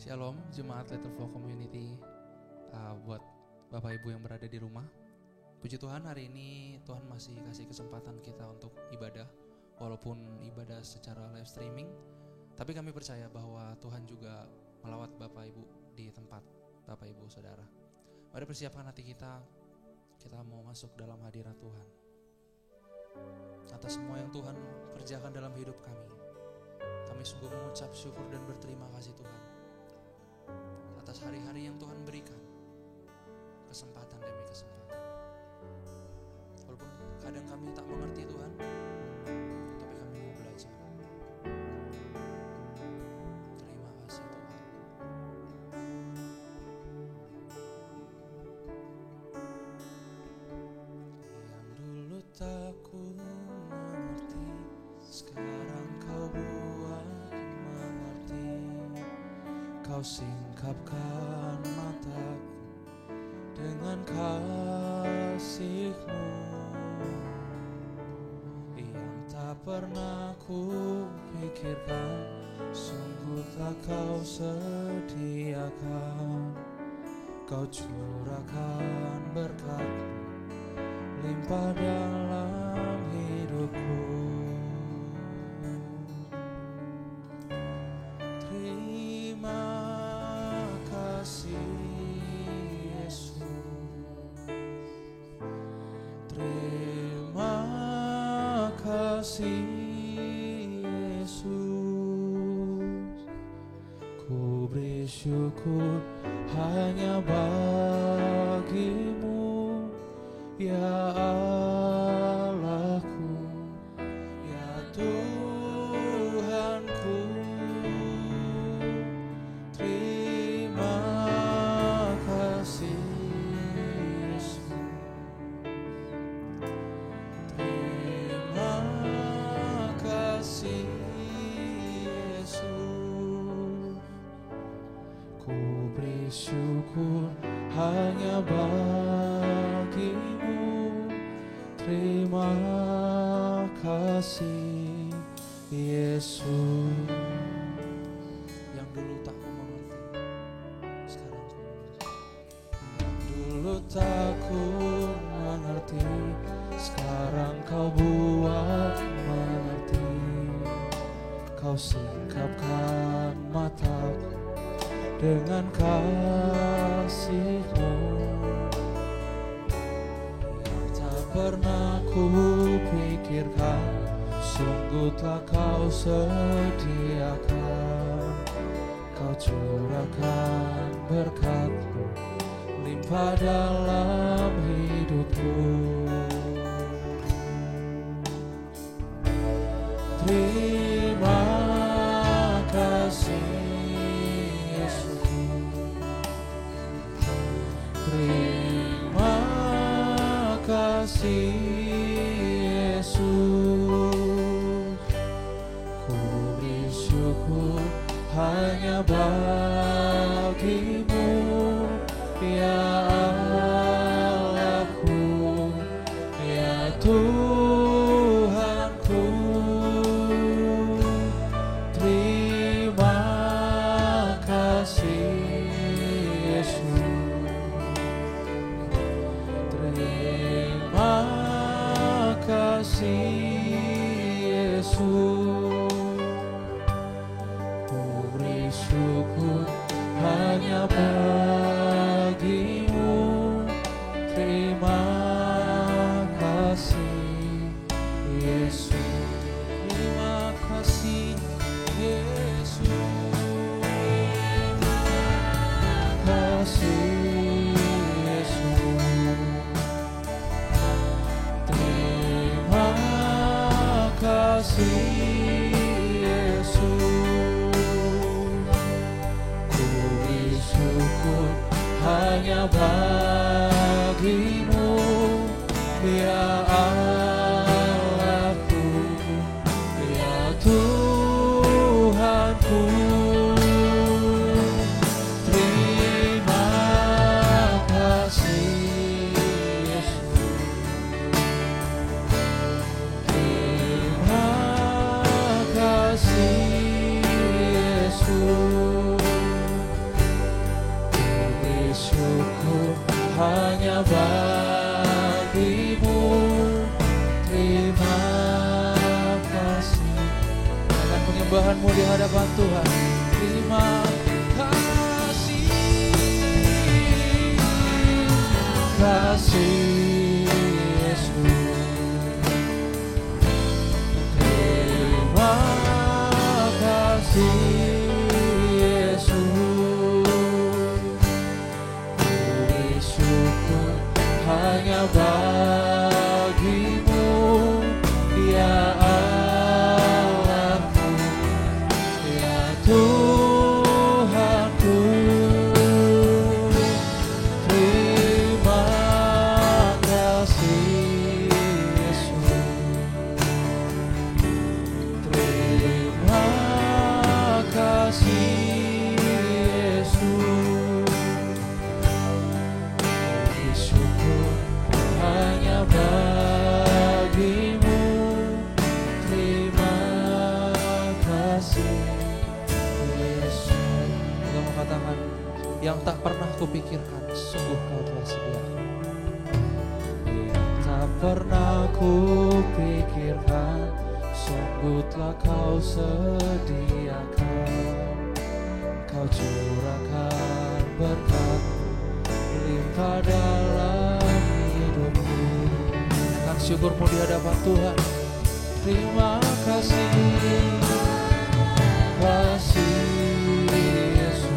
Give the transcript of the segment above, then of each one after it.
Shalom Jemaat Little Flow Community, buat Bapak Ibu yang berada di rumah. Puji Tuhan, hari ini Tuhan masih kasih kesempatan kita untuk ibadah. Walaupun ibadah secara live streaming, tapi kami percaya bahwa Tuhan juga melawat Bapak Ibu di tempat Bapak Ibu Saudara. Mari persiapkan hati kita mau masuk dalam hadirat Tuhan. Atas semua yang Tuhan kerjakan dalam hidup kami sungguh mengucap syukur dan berterima kasih Tuhan. Atas hari-hari yang Tuhan berikan, kesempatan demi kesempatan. Walaupun kadang kami tak mengerti Tuhan, tapi kami mau belajar. Terima kasih Tuhan. Yang dulu tak ku mengerti, sekarang kau buat mengerti. Kau singkapkan mataku dengan kasih-Mu yang tak pernah ku pikirkan, sungguh tak kau sediakan. Kau curahkan berkat-Mu limpah dalam hidupku. Yesus, ku beri syukur hanya bagi-Mu, ya Allahku, ya Tuhanku. Terima kasih Yesus. Syukur hanya bagi-Mu, terima kasih Yesus. Yang dulu tak ku mengerti, sekarang ku mengerti. Yang dulu tak ku mengerti, sekarang Kau buat mengerti. Kau singkapkan mataku dengan kasih-Mu yang tak pernah ku pikirkan, sungguh tak Kau sediakan. Kau curahkan berkat-Mu limpah dalam hidupku. Terima kasih Terima kasih Yesus. Ku beri syukur hanya bagi-Mu, ya Allahku, ya Tuhanku. Terima kasih Yesus. Terima kasih Yesus. Ku beri syukur hanya bagi-Mu. Terima kasih Yesus. Terima kasih Yesus. Kasih kasih Yesus. Ku beri syukur hanya bagi-Mu, ya Allahku, ya Tuhanku. Terima kasih Yesus. Terima kasih Yesus. syukurmu di hadapan Tuhan. Terima kasih, kasih Yesus. Terima kasih Yesus. Beri syukur hanya bagimu, Dia Allahku, ya Tuhanku. Terima kasih Yesus. Terima kasih Yesus. Beri syukur hanya bagimu. Terima kasih Yesus. Kita mengatakan, yang tak pernah kupikirkan, sungguh kau telah sediakan. Yang tak pernah kupikirkan, sungguh telah kau sediakan. Kau curahkan berkat limpah dalam hidupku. Kan syukurmu di hadapan Tuhan. Terima kasih, kasih Yesus.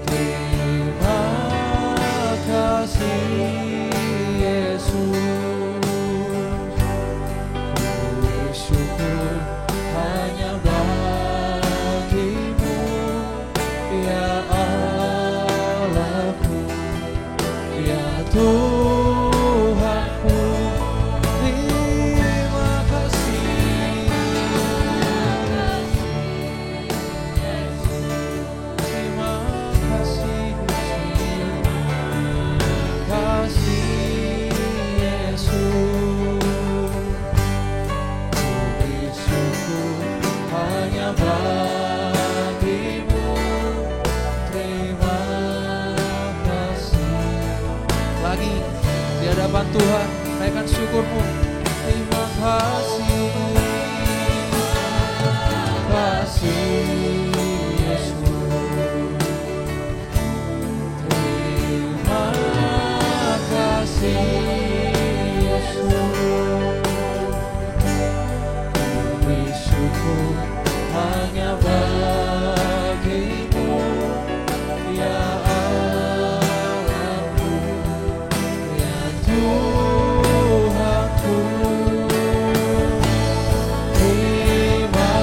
Terima kasih Yesus. Beri syukur hanya bagimu, ya Allahku, ya Tuhanku. Terima kasih, terima kasih, kasih Yesus. Beri syukur hanya bagimu. Terima kasih. Lagi di hadapan Tuhan, naikkan syukurmu. Terima kasih, kasih Yesus. Terima kasih Yesus. Beri syukur hanya bagimu, ya Allahku, ya Tuhanku. Terima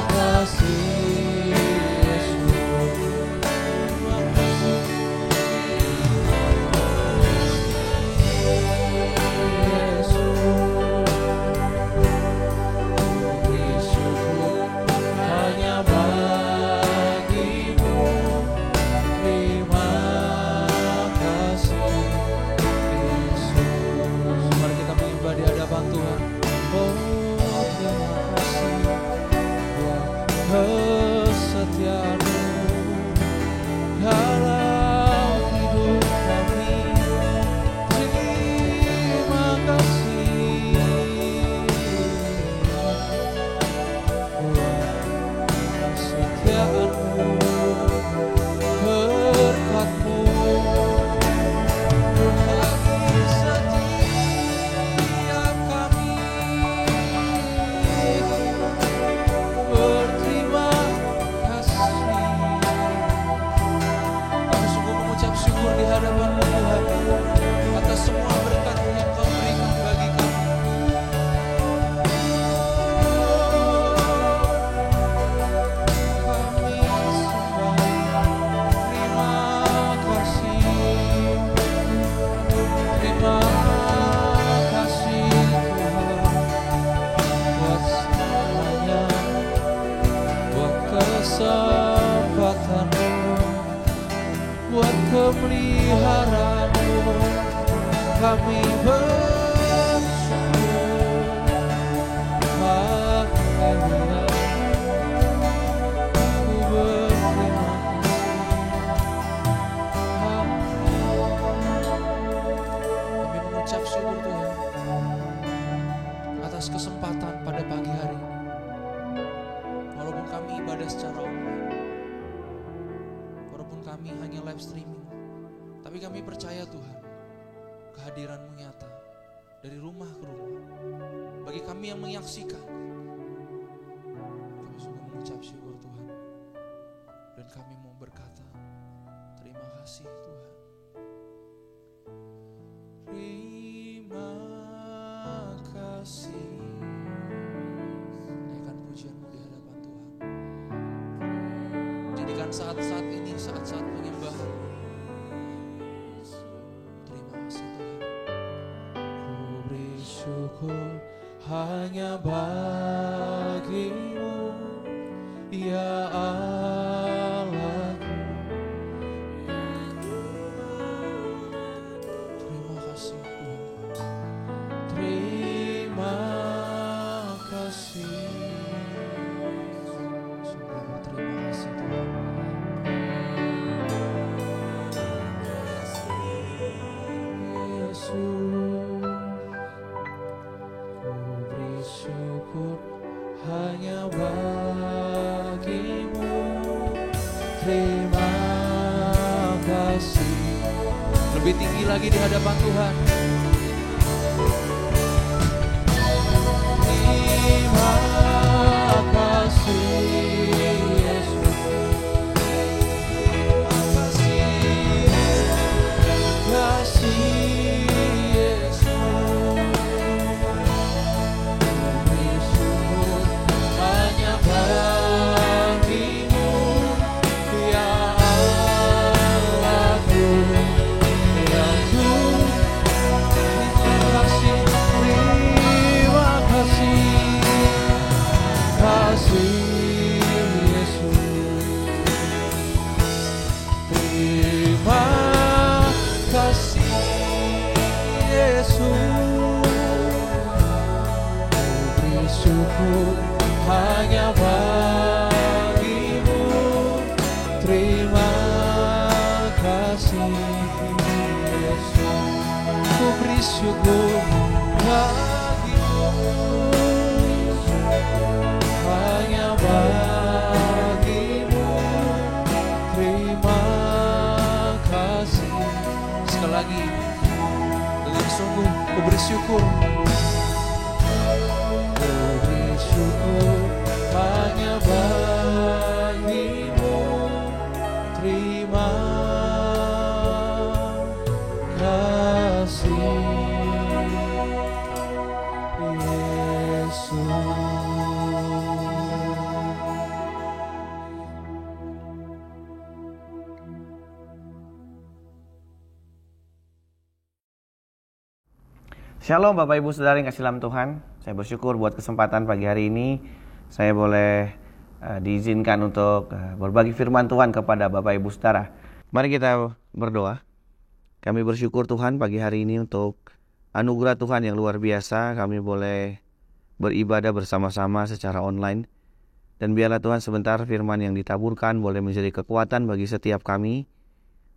kasih Yesus. Terima kasih Yesus. Beri syukur hanya bagimu. Terima kasih Yesus. Mari kita menyembah di hadapan Tuhan. Oh, terima kasih buat kesetiaan-Mu dalam hidup kami. Terima kasih buat kesetiaan-Mu, berkat-Mu bagi setiap kami. Berterima kasih. Kami sungguh mengucap syukur di hadapan Tuhan atas semua berkat yang Kau berikan bagi kami. Kami sembah. Terima kasih. Terima kasih Tuhan buat semuanya, buat kesempatan-Mu, buat kemeliharaan-Mu. Kami bersyukur. Haleluya. Ku berterima kasih. Kami mengucap syukur Tuhan atas kesempatan pada pagi hari kami ibadah secara online, walaupun kami hanya live streaming, tapi kami percaya Tuhan, kehadiran-Mu nyata dari rumah ke rumah. Bagi kami yang menyaksikan, kami sungguh mengucap syukur Tuhan. Dan kami mau berkata, terima kasih Tuhan. Terima kasih. Naikkan pujian-Mu di hadapan Tuhan. Jadikan saat-saat ini saat-saat penyembahan. Terima kasih Tuhan. Ku beri syukur hanya bagi-Mu, ya Allahku. Terima kasih Tuhan. Terima kasih. Sungguh berterima kasih Tuhan. Yesus, ku beri syukur hanya bagi-Mu. Terima kasih. Lebih tinggi lagi di hadapan Tuhan. Terima kasih Yesus. Kasih Yesus. Beri syukur hanya bagi-Mu, ya Allahku. Terima kasih Yesus. Terima kasih Yesus. Ku beri syukur hanya bagi-Mu. Terima kasih Yesus. Ku beri syukur bagi-Mu, hanya bagi-Mu. Terima kasih. Sekali lagi, dengan sungguh ku beri syukur. Ku beri syukur hanya bagi-Mu. Terima kasih Yesus. Shalom Bapak Ibu Saudara yang kasih dalam Tuhan. Saya bersyukur buat kesempatan pagi hari ini. Saya boleh diizinkan untuk berbagi firman Tuhan kepada Bapak Ibu Saudara. Mari kita berdoa. Kami bersyukur Tuhan pagi hari ini untuk anugerah Tuhan yang luar biasa. Kami boleh beribadah bersama-sama secara online. Dan biarlah Tuhan sebentar firman yang ditaburkan boleh menjadi kekuatan bagi setiap kami.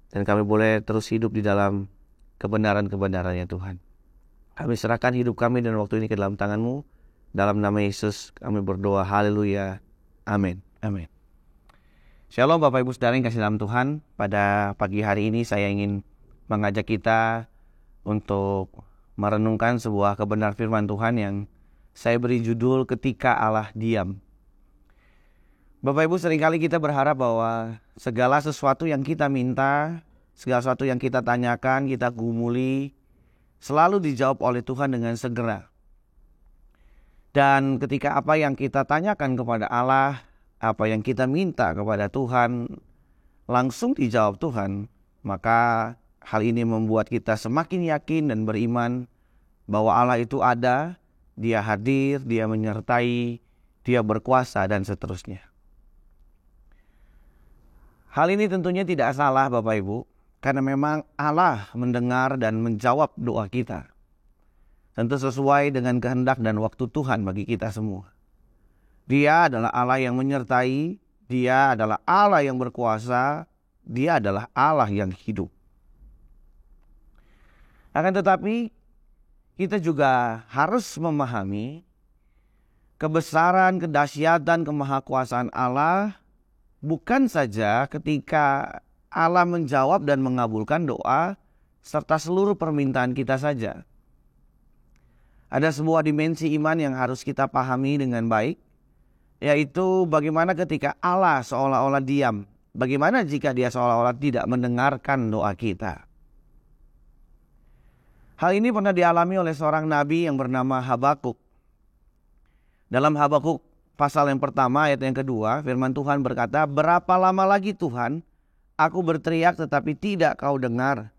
Dan kami boleh terus hidup di dalam kebenaran-kebenaran-Nya Tuhan. Kami serahkan hidup kami dan waktu ini ke dalam tangan-Mu. Dalam nama Yesus kami berdoa. Haleluya. Amin. Amin. Shalom Bapak Ibu Saudara yang kasih dalam Tuhan. Pada pagi hari ini saya ingin mengajak kita untuk merenungkan sebuah kebenaran firman Tuhan yang saya beri judul Ketika Allah Diam. Bapak Ibu, seringkali kita berharap bahwa segala sesuatu yang kita minta, segala sesuatu yang kita tanyakan, kita gumuli, selalu dijawab oleh Tuhan dengan segera. Dan ketika apa yang kita tanyakan kepada Allah, apa yang kita minta kepada Tuhan, langsung dijawab Tuhan, maka hal ini membuat kita semakin yakin dan beriman bahwa Allah itu ada, Dia hadir, Dia menyertai, Dia berkuasa, dan seterusnya. Hal ini tentunya tidak salah Bapak Ibu, karena memang Allah mendengar dan menjawab doa kita. Tentu sesuai dengan kehendak dan waktu Tuhan bagi kita semua. Dia adalah Allah yang menyertai, Dia adalah Allah yang berkuasa, Dia adalah Allah yang hidup. Akan tetapi, kita juga harus memahami kebesaran, kedahsyatan, kemahakuasaan Allah bukan saja ketika Allah menjawab dan mengabulkan doa serta seluruh permintaan kita saja. Ada sebuah dimensi iman yang harus kita pahami dengan baik, yaitu bagaimana ketika Allah seolah-olah diam. Bagaimana jika dia seolah-olah tidak mendengarkan doa kita? Hal ini pernah dialami oleh seorang nabi yang bernama Habakuk. Dalam Habakuk pasal yang pertama ayat yang kedua, firman Tuhan berkata, "Berapa lama lagi Tuhan, aku berteriak tetapi tidak kau dengar.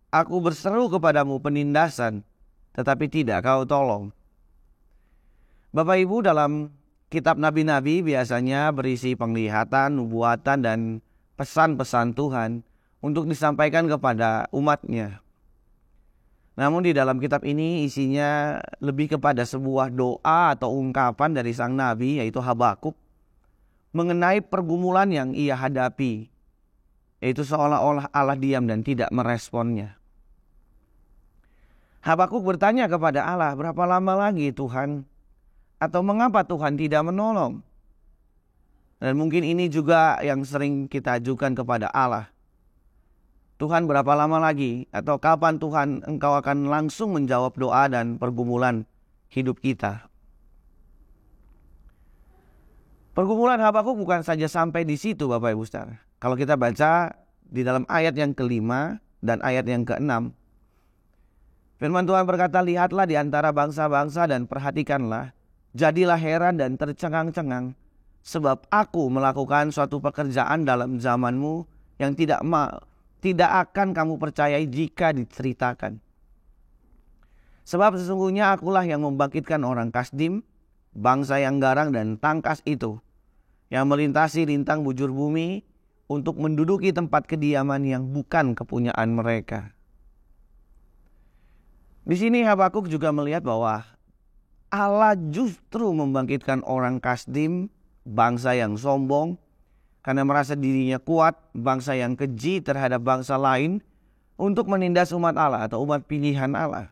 Aku berseru kepadamu penindasan, tetapi tidak kau tolong." Bapak Ibu, dalam kitab nabi-nabi biasanya berisi penglihatan, nubuatan, dan pesan-pesan Tuhan untuk disampaikan kepada umatnya. Namun di dalam kitab ini isinya lebih kepada sebuah doa atau ungkapan dari sang nabi, yaitu Habakuk, mengenai pergumulan yang ia hadapi, yaitu seolah-olah Allah diam dan tidak meresponnya. Habakuk bertanya kepada Allah, "Berapa lama lagi Tuhan? Atau mengapa Tuhan tidak menolong?" Dan mungkin ini juga yang sering kita ajukan kepada Allah. Tuhan, berapa lama lagi? Atau kapan Tuhan Engkau akan langsung menjawab doa dan pergumulan hidup kita? Pergumulan Habakuk bukan saja sampai di situ, Bapak Ibu Saudara. Kalau kita baca di dalam ayat yang ke-5 dan ayat yang ke-6, firman Tuhan berkata, "Lihatlah di antara bangsa-bangsa dan perhatikanlah, jadilah heran dan tercengang-cengang, sebab aku melakukan suatu pekerjaan dalam zamanmu yang tidak akan kamu percayai jika diceritakan. Sebab sesungguhnya akulah yang membangkitkan orang Kasdim, bangsa yang garang dan tangkas itu, yang melintasi lintang bujur bumi untuk menduduki tempat kediaman yang bukan kepunyaan mereka." Di sini Habakuk juga melihat bahwa Allah justru membangkitkan orang Kasdim, bangsa yang sombong, karena merasa dirinya kuat, bangsa yang keji terhadap bangsa lain, untuk menindas umat Allah atau umat pilihan Allah.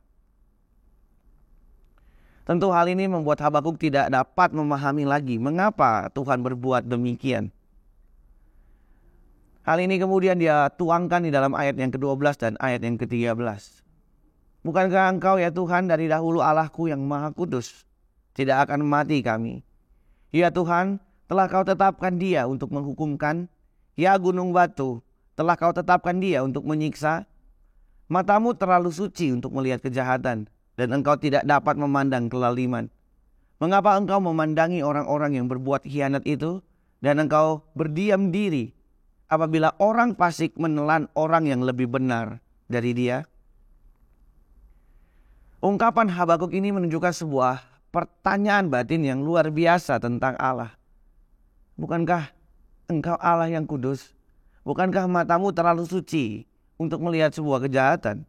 Tentu hal ini membuat Habakuk tidak dapat memahami lagi mengapa Tuhan berbuat demikian. Hal ini kemudian dia tuangkan di dalam ayat yang ke-12 dan ayat yang ke-13. "Bukankah Engkau ya Tuhan dari dahulu Allahku yang maha kudus, tidak akan mati kami? Ya Tuhan, telah Kau tetapkan dia untuk menghukumkan. Ya gunung batu, telah Kau tetapkan dia untuk menyiksa. Matamu terlalu suci untuk melihat kejahatan, dan Engkau tidak dapat memandang kelaliman. Mengapa Engkau memandangi orang-orang yang berbuat khianat itu, dan Engkau berdiam diri apabila orang fasik menelan orang yang lebih benar dari dia?" Ungkapan Habakuk ini menunjukkan sebuah pertanyaan batin yang luar biasa tentang Allah. Bukankah Engkau Allah yang kudus? Bukankah matamu terlalu suci untuk melihat sebuah kejahatan?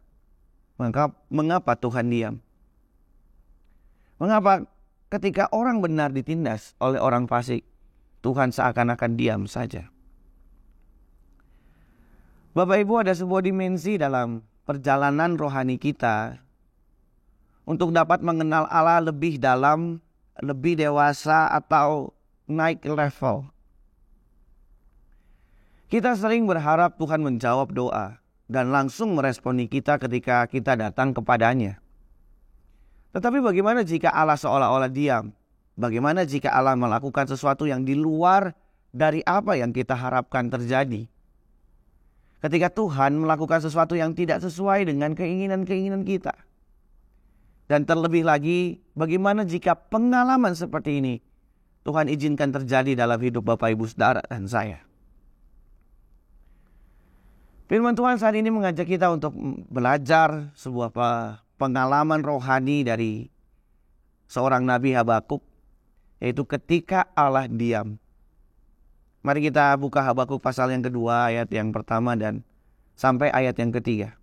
Mengapa Tuhan diam? Mengapa ketika orang benar ditindas oleh orang fasik, Tuhan seakan-akan diam saja? Bapak Ibu, ada sebuah dimensi dalam perjalanan rohani kita untuk dapat mengenal Allah lebih dalam, lebih dewasa, atau naik level. Kita sering berharap Tuhan menjawab doa dan langsung meresponi kita ketika kita datang kepadanya. Tetapi bagaimana jika Allah seolah-olah diam? Bagaimana jika Allah melakukan sesuatu yang di luar dari apa yang kita harapkan terjadi? Ketika Tuhan melakukan sesuatu yang tidak sesuai dengan keinginan-keinginan kita. Dan terlebih lagi, bagaimana jika pengalaman seperti ini Tuhan izinkan terjadi dalam hidup Bapak Ibu Saudara dan saya? Firman Tuhan saat ini mengajak kita untuk belajar sebuah pengalaman rohani dari seorang Nabi Habakuk, yaitu ketika Allah diam. Mari kita buka Habakuk pasal yang kedua, ayat yang pertama dan sampai ayat yang ketiga.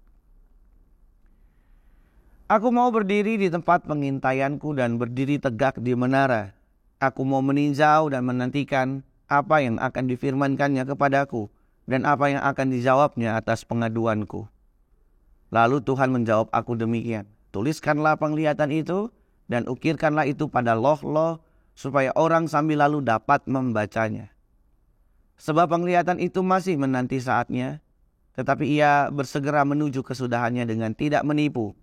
"Aku mau berdiri di tempat pengintaianku dan berdiri tegak di menara. Aku mau meninjau dan menantikan apa yang akan difirmankannya kepadaku dan apa yang akan dijawabnya atas pengaduanku." Lalu Tuhan menjawab aku demikian, "Tuliskanlah penglihatan itu dan ukirkanlah itu pada loh-loh supaya orang sambil lalu dapat membacanya. Sebab penglihatan itu masih menanti saatnya, tetapi ia bersegera menuju kesudahannya dengan tidak menipu.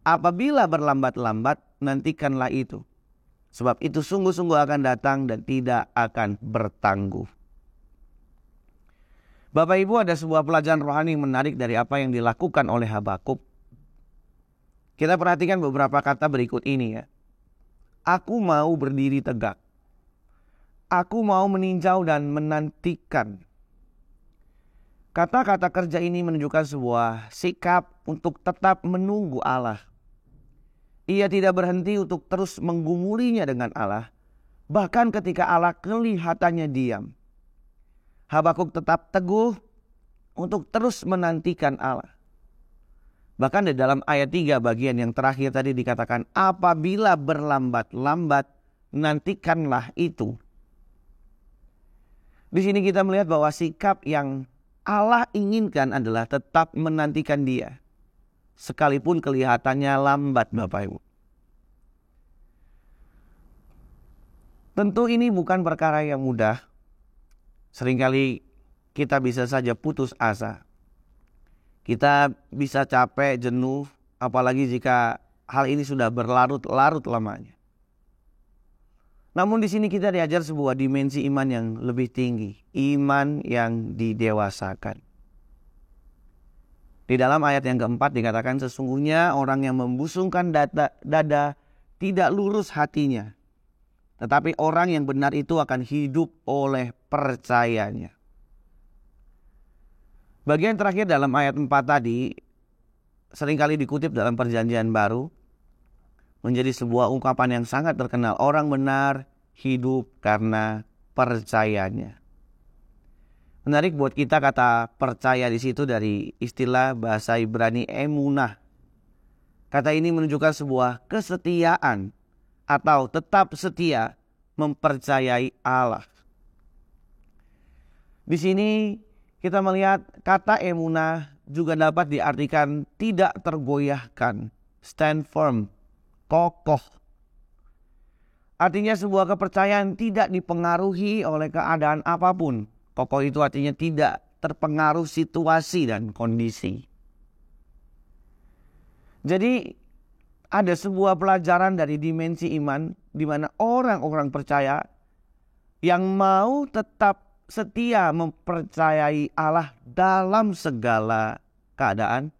Apabila berlambat-lambat, nantikanlah itu. Sebab itu sungguh-sungguh akan datang dan tidak akan bertangguh. Bapak Ibu, ada sebuah pelajaran rohani yang menarik dari apa yang dilakukan oleh Habakuk. Kita perhatikan beberapa kata berikut ini ya. Aku mau berdiri tegak. Aku mau meninjau dan menantikan. Kata-kata kerja ini menunjukkan sebuah sikap untuk tetap menunggu Allah. Ia tidak berhenti untuk terus menggumulinya dengan Allah. Bahkan ketika Allah kelihatannya diam. Habakuk tetap teguh untuk terus menantikan Allah. Bahkan di dalam ayat 3 bagian yang terakhir tadi dikatakan, apabila berlambat-lambat, nantikanlah itu. Di sini kita melihat bahwa sikap yang Allah inginkan adalah tetap menantikan Dia. Sekalipun kelihatannya lambat, Bapak Ibu. Tentu ini bukan perkara yang mudah. Seringkali kita bisa saja putus asa. Kita bisa capek, jenuh, apalagi jika hal ini sudah berlarut-larut lamanya. Namun di sini kita diajar sebuah dimensi iman yang lebih tinggi, iman yang didewasakan. Di dalam ayat yang keempat dikatakan sesungguhnya orang yang membusungkan dada tidak lurus hatinya. Tetapi orang yang benar itu akan hidup oleh percayanya. Bagian terakhir dalam ayat 4 tadi seringkali dikutip dalam Perjanjian Baru menjadi sebuah ungkapan yang sangat terkenal. Orang benar hidup karena percayanya. Menarik buat kita kata percaya di situ dari istilah bahasa Ibrani emunah. Kata ini menunjukkan sebuah kesetiaan atau tetap setia mempercayai Allah. Di sini kita melihat kata emunah juga dapat diartikan tidak tergoyahkan, stand firm, kokoh. Artinya sebuah kepercayaan tidak dipengaruhi oleh keadaan apapun. Kokoh itu artinya tidak terpengaruh situasi dan kondisi. Jadi ada sebuah pelajaran dari dimensi iman di mana orang-orang percaya yang mau tetap setia mempercayai Allah dalam segala keadaan,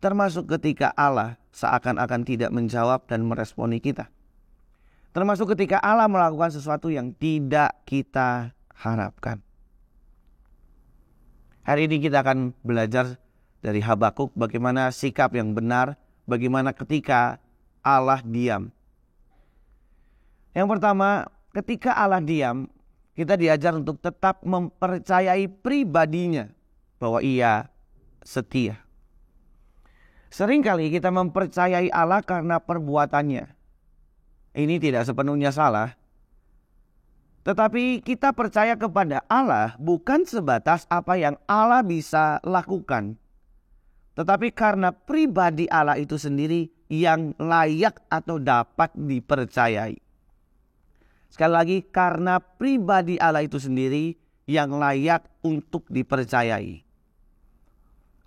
termasuk ketika Allah seakan-akan tidak menjawab dan meresponi kita. Termasuk ketika Allah melakukan sesuatu yang tidak kita harapkan. Hari ini kita akan belajar dari Habakuk bagaimana sikap yang benar, bagaimana ketika Allah diam. Yang pertama, ketika Allah diam, kita diajar untuk tetap mempercayai pribadinya bahwa Ia setia. Seringkali kita mempercayai Allah karena perbuatannya. Ini tidak sepenuhnya salah. Tetapi kita percaya kepada Allah bukan sebatas apa yang Allah bisa lakukan. Tetapi karena pribadi Allah itu sendiri yang layak atau dapat dipercayai. Sekali lagi, karena pribadi Allah itu sendiri yang layak untuk dipercayai.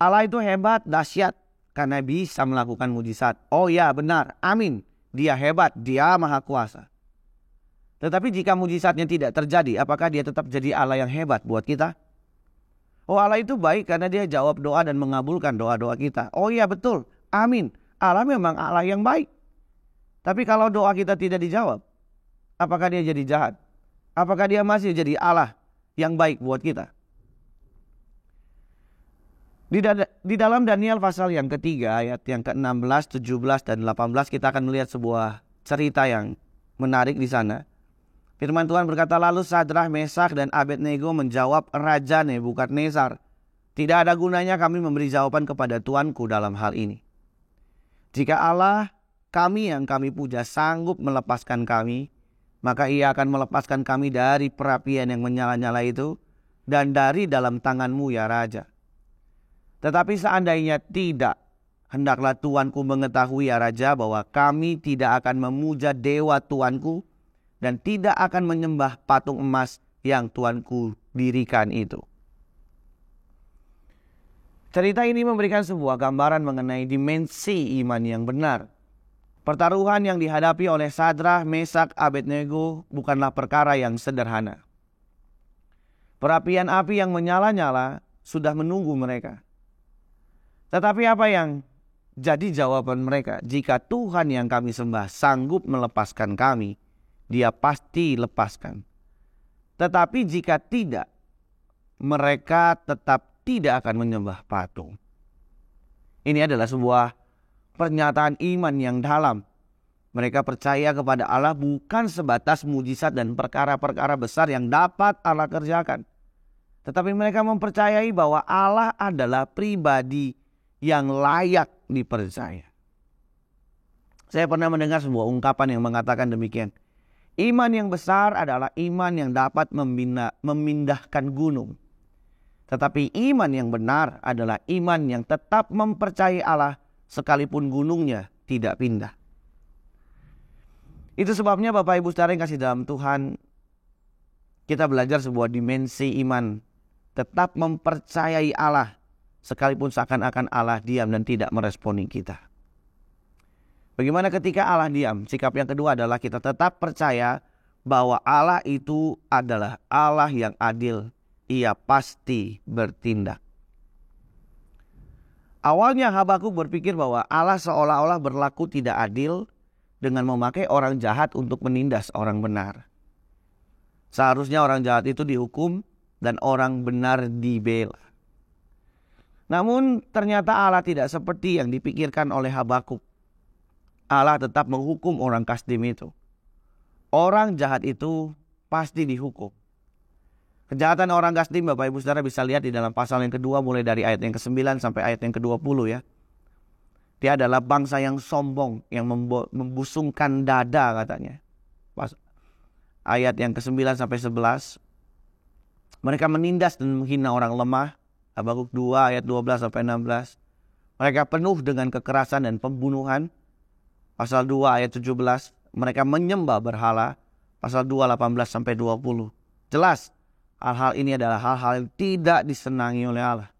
Allah itu hebat, dahsyat, karena bisa melakukan mujizat. Oh ya, benar, amin. Dia hebat, Dia maha kuasa. Tetapi jika mujizatnya tidak terjadi, apakah Dia tetap jadi Allah yang hebat buat kita? Oh, Allah itu baik karena Dia jawab doa dan mengabulkan doa-doa kita. Oh iya, betul, amin. Allah memang Allah yang baik. Tapi kalau doa kita tidak dijawab, apakah Dia jadi jahat? Apakah Dia masih jadi Allah yang baik buat kita? Di dalam Daniel pasal yang ketiga, ayat yang ke-16, 17, dan 18, kita akan melihat sebuah cerita yang menarik di sana. Firman Tuhan berkata, lalu Sadrah, Mesak, dan Abednego menjawab Raja Nebukadnezar, tidak ada gunanya kami memberi jawaban kepada Tuanku dalam hal ini. Jika Allah kami yang kami puja sanggup melepaskan kami, maka Ia akan melepaskan kami dari perapian yang menyala-nyala itu dan dari dalam tanganmu ya Raja. Tetapi seandainya tidak, hendaklah Tuanku mengetahui ya Raja bahwa kami tidak akan memuja dewa Tuanku dan tidak akan menyembah patung emas yang Tuanku dirikan itu. Cerita ini memberikan sebuah gambaran mengenai dimensi iman yang benar. Pertaruhan yang dihadapi oleh Sadrah, Mesak, Abednego bukanlah perkara yang sederhana. Perapian api yang menyala-nyala sudah menunggu mereka. Tetapi apa yang jadi jawaban mereka? Jika Tuhan yang kami sembah sanggup melepaskan kami, Dia pasti lepaskan. Tetapi jika tidak, mereka tetap tidak akan menyembah patung. Ini adalah sebuah pernyataan iman yang dalam. Mereka percaya kepada Allah bukan sebatas mujizat dan perkara-perkara besar yang dapat Allah kerjakan. Tetapi mereka mempercayai bahwa Allah adalah pribadi yang layak dipercaya. Saya pernah mendengar sebuah ungkapan yang mengatakan demikian. Iman yang besar adalah iman yang dapat memindahkan gunung. Tetapi iman yang benar adalah iman yang tetap mempercayai Allah sekalipun gunungnya tidak pindah. Itu sebabnya Bapak Ibu Saudara yang kasih dalam Tuhan, kita belajar sebuah dimensi iman. Tetap mempercayai Allah sekalipun seakan-akan Allah diam dan tidak meresponi kita. Bagaimana ketika Allah diam? Sikap yang kedua adalah kita tetap percaya bahwa Allah itu adalah Allah yang adil. Ia pasti bertindak. Awalnya Habakuk berpikir bahwa Allah seolah-olah berlaku tidak adil dengan memakai orang jahat untuk menindas orang benar. Seharusnya orang jahat itu dihukum dan orang benar dibela. Namun ternyata Allah tidak seperti yang dipikirkan oleh Habakuk. Allah tetap menghukum orang Kasdim itu. Orang jahat itu pasti dihukum. Kejahatan orang Kasdim, Bapak Ibu Saudara bisa lihat di dalam pasal yang kedua mulai dari ayat yang ke-9 sampai ayat yang ke-20 ya. Dia adalah bangsa yang sombong, yang membusungkan dada katanya. Ayat yang ke-9 sampai 11. Mereka menindas dan menghina orang lemah. Habakuk 2 ayat 12 sampai 16. Mereka penuh dengan kekerasan dan pembunuhan. Pasal 2 ayat 17. Mereka menyembah berhala. Pasal 2 18 sampai 20. Jelas hal-hal ini adalah hal-hal yang tidak disenangi oleh Allah.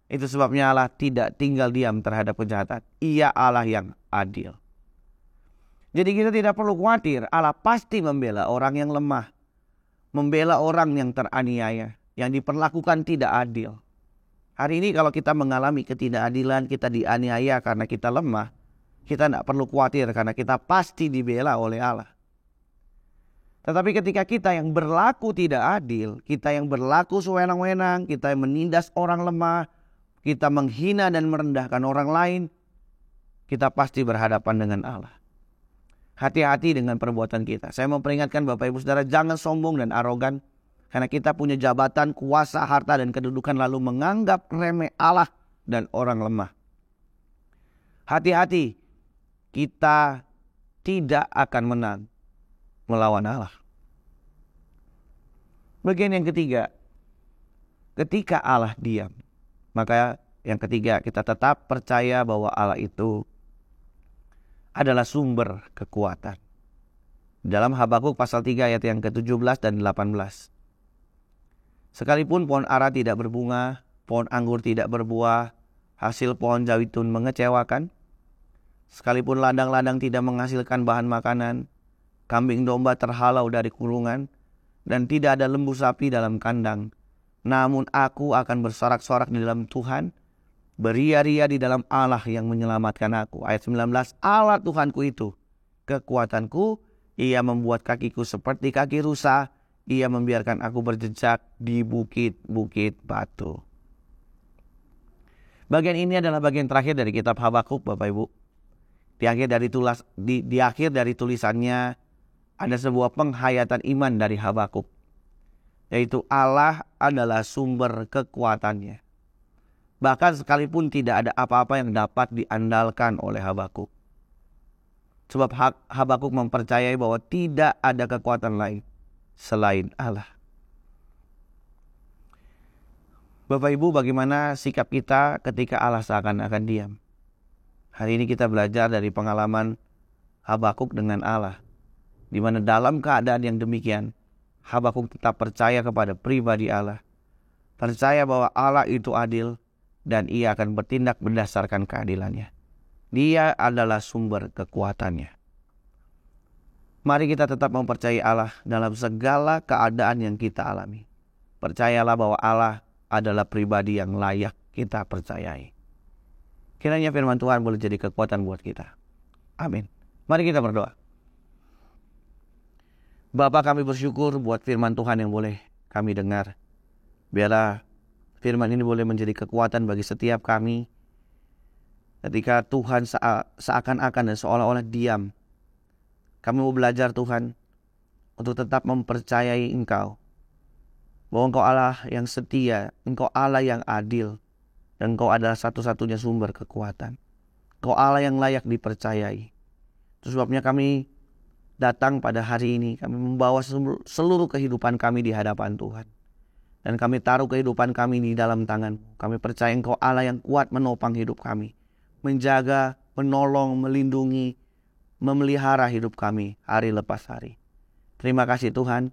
Itu sebabnya Allah tidak tinggal diam terhadap kejahatan. Ia Allah yang adil. Jadi kita tidak perlu khawatir. Allah pasti membela orang yang lemah. Membela orang yang teraniaya, yang diperlakukan tidak adil. Hari ini kalau kita mengalami ketidakadilan, kita dianiaya karena kita lemah, kita tidak perlu khawatir karena kita pasti dibela oleh Allah. Tetapi ketika kita yang berlaku tidak adil, kita yang berlaku sewenang-wenang, kita yang menindas orang lemah, kita menghina dan merendahkan orang lain, kita pasti berhadapan dengan Allah. Hati-hati dengan perbuatan kita. Saya mau peringatkan Bapak Ibu Saudara, jangan sombong dan arogan. Karena kita punya jabatan, kuasa, harta, dan kedudukan lalu menganggap remeh Allah dan orang lemah. Hati-hati, kita tidak akan menang melawan Allah. Bagian yang ketiga, ketika Allah diam, maka yang ketiga kita tetap percaya bahwa Allah itu adalah sumber kekuatan. Dalam Habakuk pasal 3 ayat yang ke-17 dan 18. Sekalipun pohon ara tidak berbunga, pohon anggur tidak berbuah, hasil pohon zaitun mengecewakan, sekalipun ladang-ladang tidak menghasilkan bahan makanan, kambing domba terhalau dari kurungan, dan tidak ada lembu sapi dalam kandang, namun aku akan bersorak-sorak di dalam Tuhan, beria-ria di dalam Allah yang menyelamatkan aku. Ayat 19, Allah Tuhanku itu kekuatanku, Ia membuat kakiku seperti kaki rusa, Ia membiarkan aku berjejak di bukit-bukit batu. Bagian ini adalah bagian terakhir dari kitab Habakuk, Bapak Ibu. Di akhir dari tulisannya ada sebuah penghayatan iman dari Habakuk, yaitu Allah adalah sumber kekuatannya. Bahkan sekalipun tidak ada apa-apa yang dapat diandalkan oleh Habakuk. Sebab Habakuk mempercayai bahwa tidak ada kekuatan lain selain Allah. Bapak Ibu, bagaimana sikap kita ketika Allah seakan-akan diam? Hari ini kita belajar dari pengalaman Habakuk dengan Allah. di mana dalam keadaan yang demikian, Habakuk tetap percaya kepada pribadi Allah. Percaya bahwa Allah itu adil dan ia akan bertindak berdasarkan keadilannya. Dia adalah sumber kekuatannya. Mari kita tetap mempercayai Allah dalam segala keadaan yang kita alami. Percayalah bahwa Allah adalah pribadi yang layak kita percayai. Kiranya firman Tuhan boleh jadi kekuatan buat kita. Amin. Mari kita berdoa. Bapa, kami bersyukur buat firman Tuhan yang boleh kami dengar. Biarlah firman ini boleh menjadi kekuatan bagi setiap kami. Ketika Tuhan seakan-akan dan seolah-olah diam, kami mau belajar Tuhan untuk tetap mempercayai Engkau. Bahwa Engkau Allah yang setia, Engkau Allah yang adil, dan Engkau adalah satu-satunya sumber kekuatan. Engkau Allah yang layak dipercayai. Itu sebabnya kami datang pada hari ini, kami membawa seluruh kehidupan kami di hadapan Tuhan. Dan kami taruh kehidupan kami di dalam tangan-Mu. Kami percaya Engkau Allah yang kuat menopang hidup kami. Menjaga, menolong, melindungi, memelihara hidup kami hari lepas hari. Terima kasih Tuhan.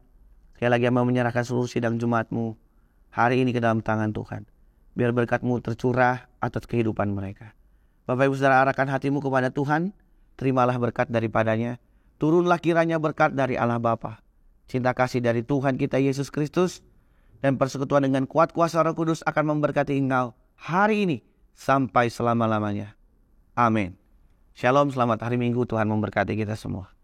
Sekali lagi kami menyerahkan seluruh sidang Jumat-Mu hari ini ke dalam tangan Tuhan. Biar berkat-Mu tercurah atas kehidupan mereka. Bapak Ibu Saudara, arahkan hatimu kepada Tuhan. Terimalah berkat daripadanya. Turunlah kiranya berkat dari Allah Bapa, cinta kasih dari Tuhan kita Yesus Kristus, dan persekutuan dengan kuat kuasa Roh Kudus akan memberkati engkau hari ini sampai selama-lamanya. Amin. Shalom, selamat hari Minggu. Tuhan memberkati kita semua.